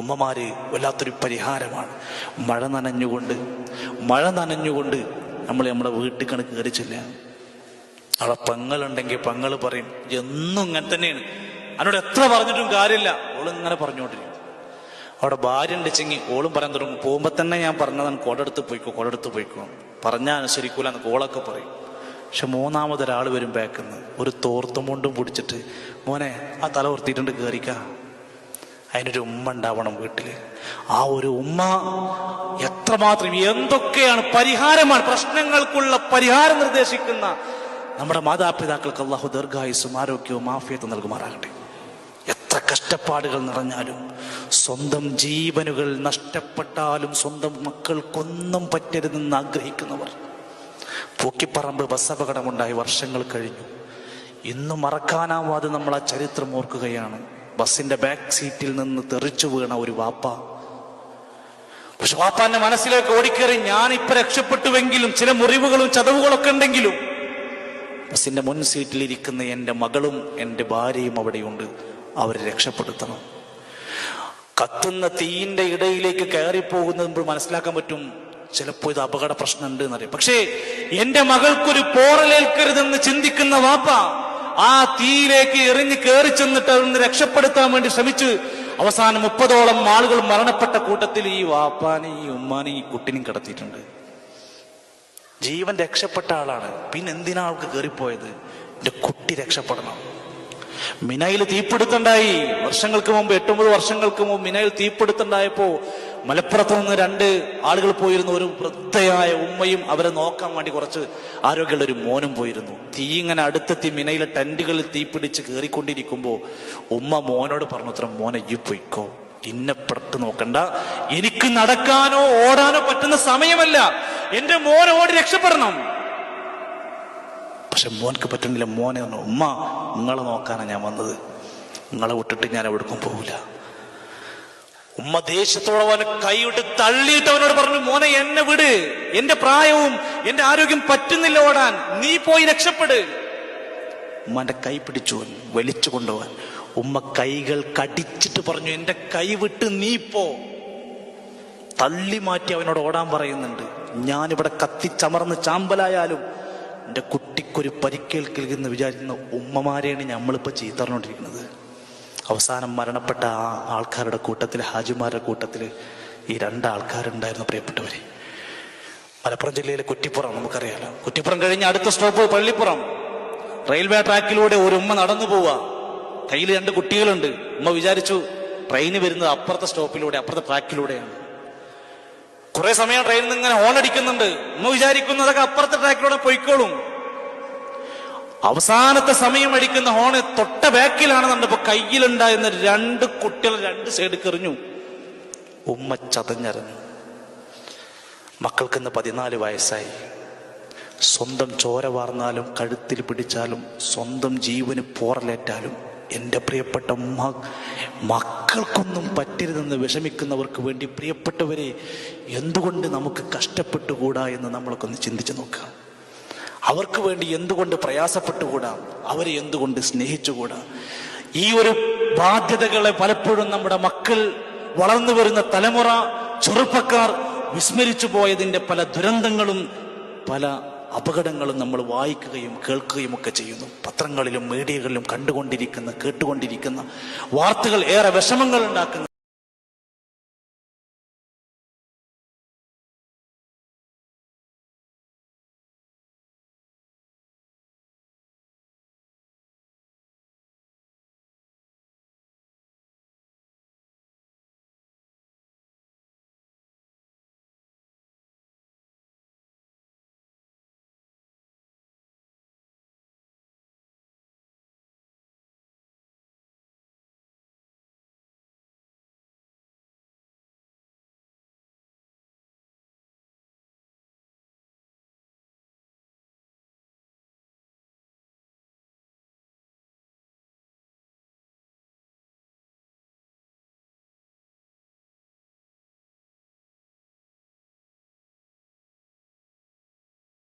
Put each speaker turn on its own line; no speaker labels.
ഉമ്മമാര് വല്ലാത്തൊരു പരിഹാരമാണ്. മഴ നനഞ്ഞുകൊണ്ട് നമ്മൾ നമ്മുടെ വീട്ടിൽ കയറി ചെല്ലുക. അവിടെ പെങ്ങളുണ്ടെങ്കിൽ പെങ്ങൾ പറയും എന്നും ഇങ്ങനെ തന്നെയാണ്, അതിനോട് എത്ര പറഞ്ഞിട്ടും കാര്യമില്ല, ഓളിങ്ങനെ പറഞ്ഞുകൊണ്ടിരിക്കും. അവിടെ ഭാര്യ ഉണ്ടെച്ചെങ്കിൽ ഓളും പറയാൻ തുടങ്ങും, പോകുമ്പോൾ തന്നെ ഞാൻ പറഞ്ഞതാണ് കോടെടുത്ത് പോയിക്കോ പറഞ്ഞാൽ അനുസരിക്കൂല എന്ന് ഓളൊക്കെ പറയും. പക്ഷെ മൂന്നാമതൊരാൾ വരും ബാക്കിന്ന് ഒരു തോർത്തും കൊണ്ടും പിടിച്ചിട്ട്, മോനെ ആ തല ഉയർത്തിയിട്ടുണ്ട് കയറിക്ക. അതിനൊരു ഉമ്മ ഉണ്ടാവണം വീട്ടിൽ. ആ ഒരു ഉമ്മ എത്രമാത്രം എന്തൊക്കെയാണ് പരിഹാരമാണ്, പ്രശ്നങ്ങൾക്കുള്ള പരിഹാരം നിർദ്ദേശിക്കുന്ന നമ്മുടെ മാതാപിതാക്കൾക്ക് അള്ളാഹു ദീർഘായുസ്സും ആരോഗ്യവും ആഫിയത്തും നൽകുമാറാകട്ടെ. എത്ര കഷ്ടപ്പാടുകൾ നിറഞ്ഞാലും, സ്വന്തം ജീവനുകൾ നഷ്ടപ്പെട്ടാലും സ്വന്തം മക്കൾക്കൊന്നും പറ്റരുതെന്ന് ആഗ്രഹിക്കുന്നവർ. പൂക്കിപ്പറമ്പ് ബസ് അപകടമുണ്ടായി വർഷങ്ങൾ കഴിഞ്ഞു. ഇന്നും മറക്കാനാവാതെ നമ്മൾ ആ ചരിത്രം ഓർക്കുകയാണ്. ബസ്സിന്റെ ബാക്ക് സീറ്റിൽ നിന്ന് തെറിച്ചു വീണ ഒരു വാപ്പ. പക്ഷെ വാപ്പാന്റെ മനസ്സിലേക്ക് ഓടിക്കേറി, ഞാനിപ്പൊ രക്ഷപ്പെട്ടുവെങ്കിലും ചില മുറിവുകളും ചതവുകളൊക്കെ ഉണ്ടെങ്കിലും ബസ്സിന്റെ മുൻ സീറ്റിലിരിക്കുന്ന എൻ്റെ മകളും എൻ്റെ ഭാര്യയും അവിടെയുണ്ട്, അവരെ രക്ഷപ്പെടുത്തണം. കത്തുന്ന തീയിന്റെ ഇടയിലേക്ക് കയറിപ്പോകുന്നത് മനസ്സിലാക്കാൻ പറ്റും, ചിലപ്പോൾ ഇത് അപകട പ്രശ്നം ഉണ്ട് എന്നറിയാം. പക്ഷേ എൻ്റെ മകൾക്കൊരു പോറലേൽക്കരുതെന്ന് ചിന്തിക്കുന്ന വാപ്പ ആ തീയിലേക്ക് എറിഞ്ഞ് കയറി ചെന്നിട്ട് അതൊന്ന് രക്ഷപ്പെടുത്താൻ വേണ്ടി ശ്രമിച്ച് അവസാനം 30ഓളം ആളുകൾ മരണപ്പെട്ട കൂട്ടത്തിൽ ഈ വാപ്പാനെ, ഈ ഉമ്മാനെ, ഈ കുട്ടിനെയും കടത്തിയിട്ടുണ്ട്. ജീവൻ രക്ഷപ്പെട്ട ആളാണ്, പിന്നെ എന്തിനാ ആൾക്ക് കയറിപ്പോയത്? എൻ്റെ കുട്ടി രക്ഷപ്പെടണം. മിനയിൽ തീപിടുത്തുണ്ടായി വർഷങ്ങൾക്ക് മുമ്പ്, 8-9 വർഷങ്ങൾക്ക് മുമ്പ് മിനയിൽ തീപിടുത്തുണ്ടായപ്പോ മലപ്പുറത്ത് നിന്ന് 2 ആളുകൾ പോയിരുന്നു. ഒരു വൃദ്ധയായ ഉമ്മയും അവരെ നോക്കാൻ വേണ്ടി കുറച്ച് ആരോഗ്യമുള്ള ഒരു മോനും പോയിരുന്നു. തീ ഇങ്ങനെ അടുത്തെത്തി മിനയിലെ ടെന്റുകളിൽ തീപിടിച്ച് കയറിക്കൊണ്ടിരിക്കുമ്പോ ഉമ്മ മോനോട് പറഞ്ഞു, അത്ര മോനെ ഈ പൊയ്ക്കോ, ഇന്നെ പെട്ട് നോക്കണ്ട, എനിക്ക് നടക്കാനോ ഓടാനോ പറ്റുന്ന സമയമല്ല, എന്റെ മോനെ ഓടി രക്ഷപ്പെടണം. പക്ഷെ മോനക്ക് പറ്റുന്നില്ല. മോനെ പറഞ്ഞു, ഉമ്മ നിങ്ങളെ നോക്കാനാണ് ഞാൻ വന്നത്, നിങ്ങളെ വിട്ടിട്ട് ഞാൻ എവിടേക്കും പോകില്ല. ഉമ്മ ദേഷ്യത്തോടെ അവനെ കൈവിട്ട് തള്ളിയിട്ട് അവനോട് പറഞ്ഞു, മോനെ എന്നെ വിട്, എന്റെ പ്രായവും എന്റെ ആരോഗ്യം പറ്റുന്നില്ല ഓടാൻ, നീ പോയി രക്ഷപ്പെട്. ഉമ്മന്റെ കൈ പിടിച്ചു വലിച്ചു കൊണ്ടുപോവാൻ. ഉമ്മ കൈകൾ കടിച്ചിട്ട് പറഞ്ഞു, എന്റെ കൈ വിട്ട് നീ പോ. തള്ളി മാറ്റി അവനോട് ഓടാൻ പറയുന്നുണ്ട്. ഞാനിവിടെ കത്തിച്ചമർന്ന് ചാമ്പലായാലും എൻ്റെ കുട്ടിക്കൊരു പരിക്കേൽക്കലെന്ന് വിചാരിക്കുന്ന ഉമ്മമാരെയാണ് നമ്മളിപ്പോൾ ചീത്തറിഞ്ഞുകൊണ്ടിരിക്കുന്നത്. അവസാനം മരണപ്പെട്ട ആ ആൾക്കാരുടെ കൂട്ടത്തിൽ, ഹാജിമാരുടെ കൂട്ടത്തിൽ ഈ 2 ആൾക്കാരുണ്ടായിരുന്നു. പ്രിയപ്പെട്ടവരെ, മലപ്പുറം ജില്ലയിലെ കുറ്റിപ്പുറം നമുക്കറിയാലോ. കുറ്റിപ്പുറം കഴിഞ്ഞ് അടുത്ത സ്റ്റോപ്പ് പള്ളിപ്പുറം. റെയിൽവേ ട്രാക്കിലൂടെ ഒരു ഉമ്മ നടന്നു പോവുക, കയ്യിൽ 2 കുട്ടികളുണ്ട്. ഉമ്മ വിചാരിച്ചു ട്രെയിന് വരുന്നത് അപ്പുറത്തെ സ്റ്റോപ്പിലൂടെ, അപ്പുറത്തെ ട്രാക്കിലൂടെയാണ്. കുറെ സമയം ട്രെയിനിൽ നിന്ന് ഇങ്ങനെ ഹോൺ അടിക്കുന്നുണ്ട്. ഉമ്മ വിചാരിക്കുന്നതൊക്കെ അപ്പുറത്തെ ട്രാക്കിലൂടെ പൊയ്ക്കോളും. അവസാനത്തെ സമയം അടിക്കുന്ന ഹോണ് തൊട്ട ബാക്കിലാണ് കണ്ടപ്പോ കയ്യിലുണ്ടായിരുന്ന 2 കുട്ടികൾ 2 സൈഡ് കെറിഞ്ഞു. ഉമ്മ ചതഞ്ഞറിഞ്ഞു. മക്കൾക്കിന്ന് 14 വയസ്സായി. സ്വന്തം ചോര വാർന്നാലും കഴുത്തിൽ പിടിച്ചാലും സ്വന്തം ജീവന് പോറലേറ്റാലും എൻ്റെ പ്രിയപ്പെട്ട മക്കൾക്കൊന്നും പറ്റരുതെന്ന് വിഷമിക്കുന്നവർക്ക് വേണ്ടി, പ്രിയപ്പെട്ടവരെ, എന്തുകൊണ്ട് നമുക്ക് കഷ്ടപ്പെട്ടുകൂടാ എന്ന് നമ്മളൊക്കെ ചിന്തിച്ചു നോക്കാം. അവർക്ക് വേണ്ടി എന്തുകൊണ്ട് പ്രയാസപ്പെട്ടുകൂടാ? അവരെ എന്തുകൊണ്ട് സ്നേഹിച്ചുകൂടാ? ഈ ഒരു ബാധ്യതകളെ പലപ്പോഴും നമ്മുടെ മക്കൾ, വളർന്നു വരുന്ന തലമുറ, ചെറുപ്പക്കാർ വിസ്മരിച്ചു പോയതിൻ്റെ പല ദുരന്തങ്ങളും പല അപകടങ്ങളും നമ്മൾ വായിക്കുകയും കേൾക്കുകയും ഒക്കെ ചെയ്യുന്നു. പത്രങ്ങളിലും മീഡിയകളിലും കേട്ടുകൊണ്ടിരിക്കുന്ന വാർത്തകൾ ഏറെ വിഷമങ്ങൾ ഉണ്ടാക്കുന്നു.